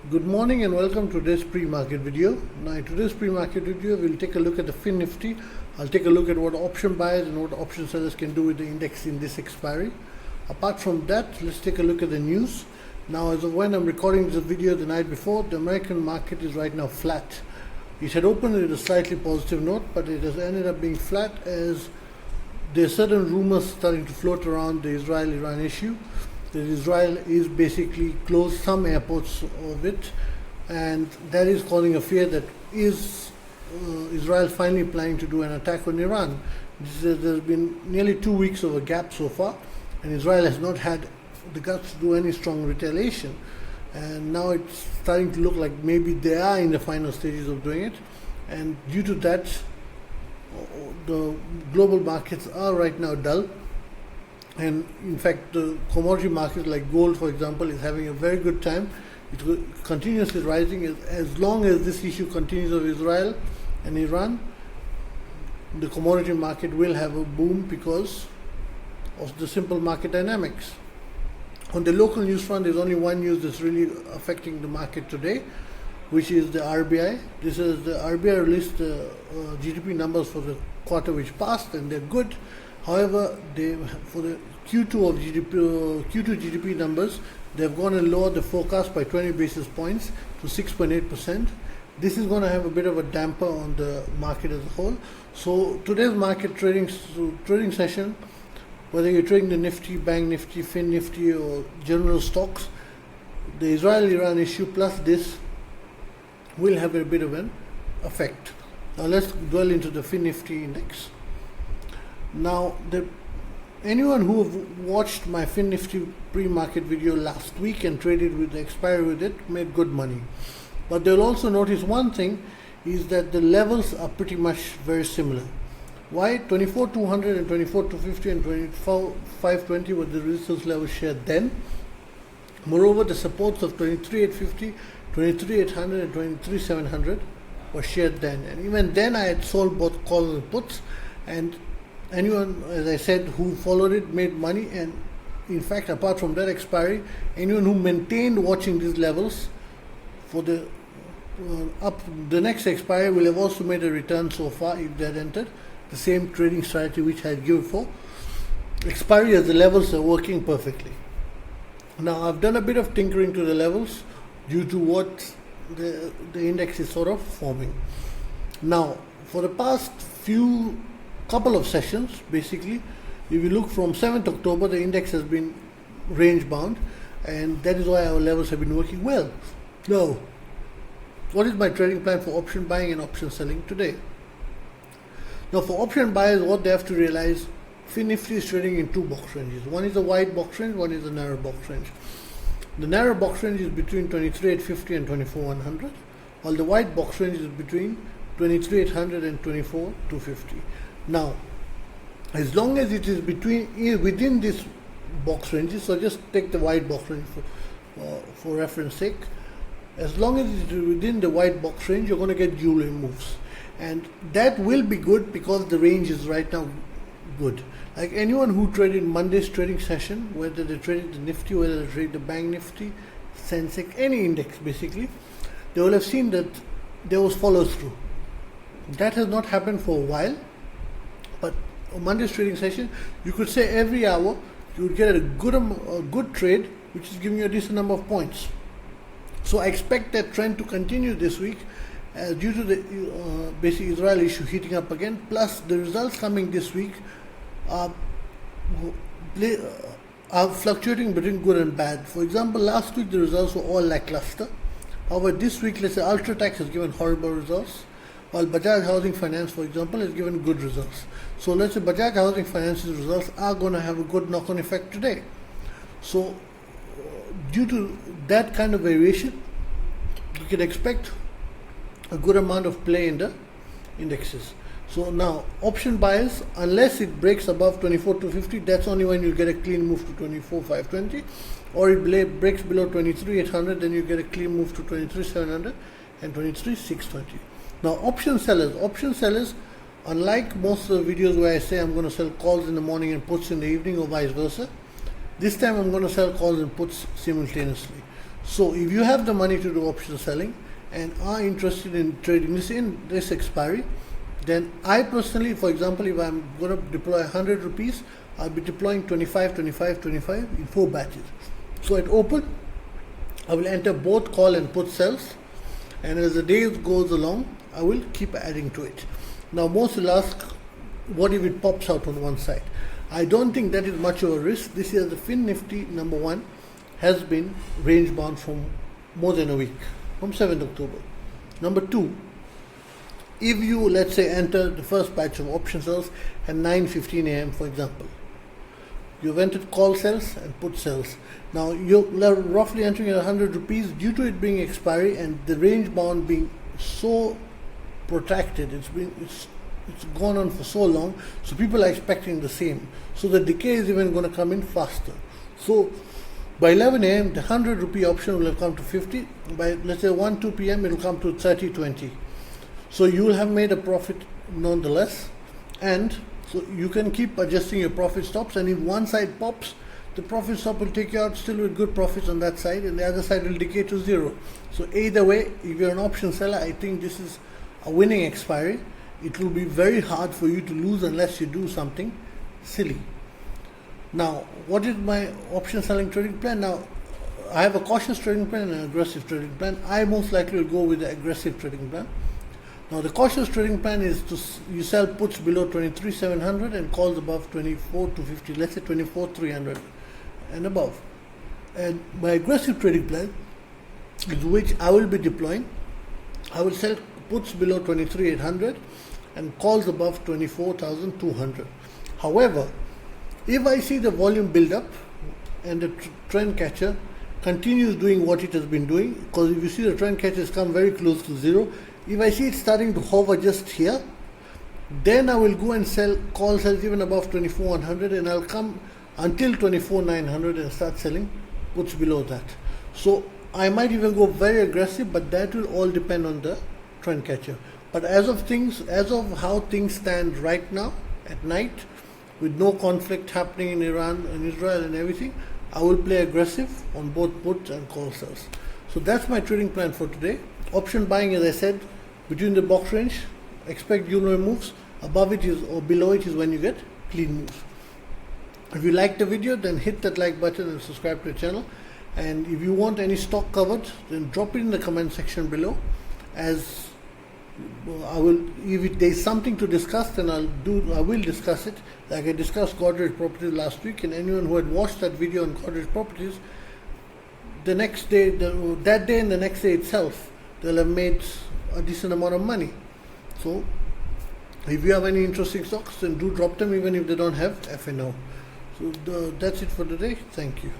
Good morning and welcome to today's pre-market video. Now in today's pre-market video we'll take a look at the FinNifty. I'll take a look at what option buyers and what option sellers can do with the index in this expiry. Apart from that, let's take a look at the news. Now as of when I'm recording this video the night before, the American market is right now flat. It had opened with a slightly positive note, but it has ended up being flat as there are certain rumors starting to float around the Israel-Iran issue. That Israel is basically closed some airports of it, and that is causing a fear that is Israel finally planning to do an attack on Iran. There's been nearly 2 weeks of a gap so far, and Israel has not had the guts to do any strong retaliation. And now it's starting to look like maybe they are in the final stages of doing it, and due to that, the global markets are right now dull. And in fact, the commodity markets like gold, for example, is having a very good time. It will continuously rising as long as this issue continues of Israel and Iran. The commodity market will have a boom because of the simple market dynamics. On the local news front, there's only one news that's really affecting the market today, which is the RBI. This is the RBI released GDP numbers for the quarter which passed, and they're good. However, for the Q2 GDP numbers, they've gone and lowered the forecast by 20 basis points to 6.8%. This is going to have a bit of a damper on the market as a whole. So today's market trading session, whether you're trading the Nifty, BANKNIFTY, FinNifty or general stocks, the Israel-Iran issue plus this will have a bit of an effect. Now let's dwell into the FinNifty index. Now, anyone who have watched my FinNifty pre-market video last week and traded with the expiry with it made good money. But they'll also notice one thing is that the levels are pretty much very similar. Why? 24,200 and 24,250 and 24,520 were the resistance levels shared then. Moreover, the supports of 23,850, 23,800 and 23,700 were shared then. And even then I had sold both calls and puts, and anyone, as I said, who followed it made money. And in fact, apart from that expiry, anyone who maintained watching these levels for the the next expiry will have also made a return so far if they had entered the same trading strategy which I had given for expiry, as the levels are working perfectly. Now I've done a bit of tinkering to the levels due to what the index is sort of forming. Now for the past couple of sessions, basically, if you look from 7th October, the index has been range bound, and that is why our levels have been working well. Now, what is my trading plan for option buying and option selling today? Now, for option buyers, what they have to realize, FinNifty is trading in two box ranges. One is a wide box range, one is a narrow box range. The narrow box range is between 23,850 and 24,100, while the wide box range is between 23,800 and 24,250. Now, as long as it is within this box ranges, so just take the wide box range for reference sake. As long as it is within the wide box range, you're going to get dual moves, and that will be good because the range is right now good. Like anyone who traded Monday's trading session, whether they traded the Nifty, whether they traded the BANKNIFTY, Sensex, any index basically, they will have seen that there was follow through. That has not happened for a while. But on Monday's trading session, you could say every hour you would get a good trade, which is giving you a decent number of points. So I expect that trend to continue this week due to the basic Israel issue heating up again. Plus the results coming this week are fluctuating between good and bad. For example, last week the results were all lackluster. However, this week, let's say Ultratech has given horrible results, while Bajaj Housing Finance, for example, has given good results. So let's say Bajaj Housing Finance's results are going to have a good knock-on effect today. So due to that kind of variation, you can expect a good amount of play in the indexes. So now, option buyers, unless it breaks above 24,250, that's only when you get a clean move to 24,520, or it breaks below 23,800, then you get a clean move to 23,700 and 23,620. Now option sellers, unlike most of the videos where I say I'm going to sell calls in the morning and puts in the evening or vice versa, this time I'm going to sell calls and puts simultaneously. So if you have the money to do option selling and are interested in trading this in this expiry, then I personally, for example, if I'm going to deploy 100 rupees, I'll be deploying 25, 25, 25 in 4 batches. So at open, I will enter both call and put sells, and as the day goes along, I will keep adding to it. Now most will ask, what if it pops out on one side? I don't think that is much of a risk. This year the FinNifty number 1 has been range bound for more than a week, from 7th October. Number 2, if you let's say enter the first batch of option sells at 9:15 a.m. for example, you've entered call sells and put sells. Now you're roughly entering at 100 rupees due to it being expiry and the range bound being so protracted. It's gone on for so long, so people are expecting the same. So the decay is even going to come in faster. So by 11 a.m. the 100 rupee option will have come to 50. By let's say 1-2 p.m. it will come to 30-20. So you will have made a profit nonetheless, and so you can keep adjusting your profit stops, and if one side pops, the profit stop will take you out still with good profits on that side, and the other side will decay to 0. So either way, if you're an option seller, I think this is a winning expiry. It will be very hard for you to lose unless you do something silly. Now, what is my option selling trading plan? Now, I have a cautious trading plan and an aggressive trading plan. I most likely will go with the aggressive trading plan. Now, the cautious trading plan is you sell puts below 23,700 and calls above 24,250, let's say 24,300 and above. And my aggressive trading plan is which I will be deploying. I will sell puts below 23,800 and calls above 24,200. However, if I see the volume build up and the trend catcher continues doing what it has been doing, because if you see the trend catcher has come very close to 0, if I see it starting to hover just here, then I will go and sell call sells even above 24,100, and I'll come until 24,900 and start selling puts below that. So I might even go very aggressive, but that will all depend on the trend catcher. But as of how things stand right now at night, with no conflict happening in Iran and Israel and everything, I will play aggressive on both puts and call sells. So that's my trading plan for today. Option buying, as I said, between the box range, expect uniform moves. Above it is or below it is when you get clean moves. If you like the video, then hit that like button and subscribe to the channel. And if you want any stock covered, then drop it in the comment section below. As I will, if there is something to discuss, then I will discuss it. Like I discussed Godrej Properties last week, and anyone who had watched that video on Godrej Properties, the next day, that day and the next day itself, they'll have made a decent amount of money. So if you have any interesting stocks, then do drop them even if they don't have FNO. So that's it for today. Thank you.